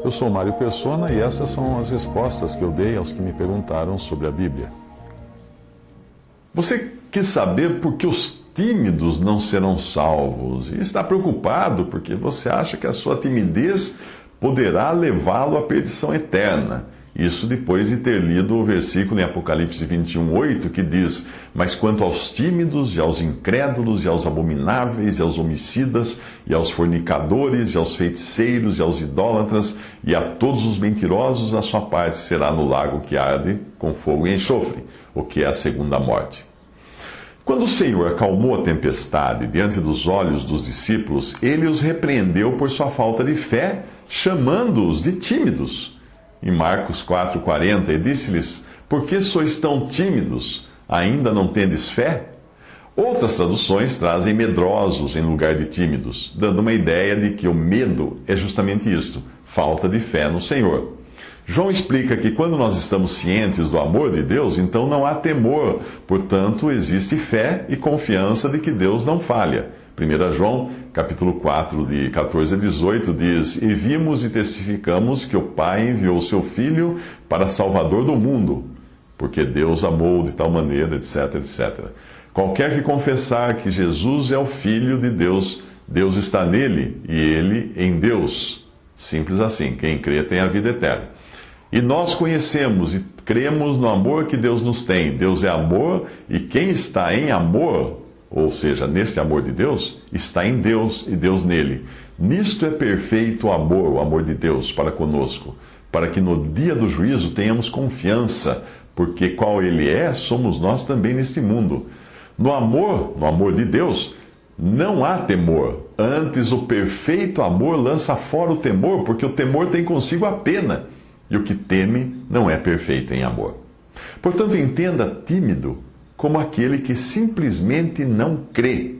Eu sou Mário Persona e essas são as respostas que eu dei aos que me perguntaram sobre a Bíblia. Você quis saber por que os tímidos não serão salvos e está preocupado porque você acha que a sua timidez poderá levá-lo à perdição eterna. Isso depois de ter lido o versículo em Apocalipse 21:8 que diz: "Mas quanto aos tímidos e aos incrédulos e aos abomináveis e aos homicidas e aos fornicadores e aos feiticeiros e aos idólatras e a todos os mentirosos, a sua parte será no lago que arde com fogo e enxofre", o que é a segunda morte. Quando o Senhor acalmou a tempestade diante dos olhos dos discípulos, ele os repreendeu por sua falta de fé, chamando-os de tímidos. Em Marcos 4:40, ele disse-lhes: "Por que sois tão tímidos? Ainda não tendes fé?" Outras traduções trazem medrosos em lugar de tímidos, dando uma ideia de que o medo é justamente isto, falta de fé no Senhor. João explica que quando nós estamos cientes do amor de Deus, então não há temor, portanto existe fé e confiança de que Deus não falha. 1 João, capítulo 4, de 14 a 18, diz: "E vimos e testificamos que o Pai enviou seu Filho para Salvador do mundo, porque Deus amou de tal maneira, etc, etc. Qualquer que confessar que Jesus é o Filho de Deus, Deus está nele e ele em Deus." Simples assim, quem crê tem a vida eterna. "E nós conhecemos e cremos no amor que Deus nos tem. Deus é amor e quem está em amor, ou seja, nesse amor de Deus, está em Deus e Deus nele. Nisto é perfeito o amor de Deus para conosco, para que no dia do juízo tenhamos confiança, porque qual Ele é, somos nós também neste mundo. No amor de Deus, não há temor. Antes, o perfeito amor lança fora o temor, porque o temor tem consigo a pena, e o que teme não é perfeito em amor. Portanto, entenda tímido como aquele que simplesmente não crê,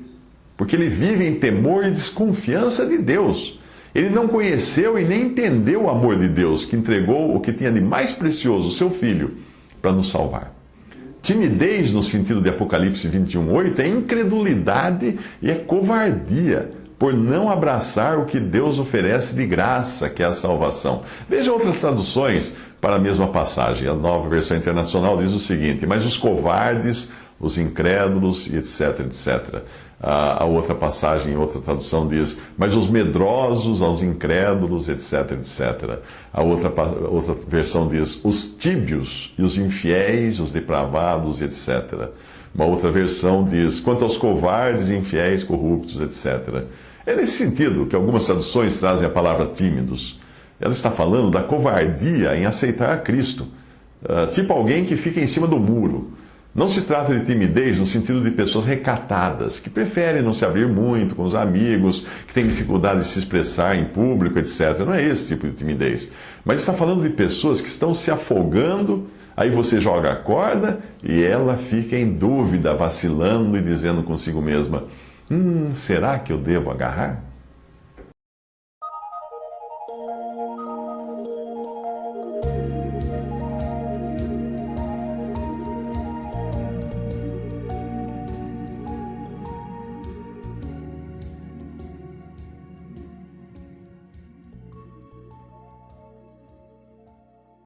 porque ele vive em temor e desconfiança de Deus. Ele não conheceu e nem entendeu o amor de Deus, que entregou o que tinha de mais precioso, o seu Filho, para nos salvar. Timidez, no sentido de Apocalipse 21:8, é incredulidade e é covardia por não abraçar o que Deus oferece de graça, que é a salvação. Veja outras traduções para a mesma passagem. A Nova Versão Internacional diz o seguinte: "Mas os covardes, os incrédulos, e etc, etc. A outra passagem, outra tradução diz: "Mas os medrosos, aos incrédulos, etc, etc. A outra versão diz: "Os tíbios e os infiéis, os depravados, etc. Uma outra versão diz: "Quanto aos covardes, infiéis, corruptos, etc. É nesse sentido que algumas traduções trazem a palavra tímidos. Ela está falando da covardia em aceitar a Cristo, tipo alguém que fica em cima do muro. Não se trata de timidez no sentido de pessoas recatadas, que preferem não se abrir muito com os amigos, que têm dificuldade de se expressar em público, etc. Não é esse tipo de timidez. Mas está falando de pessoas que estão se afogando, aí você joga a corda e ela fica em dúvida, vacilando e dizendo consigo mesma: será que eu devo agarrar?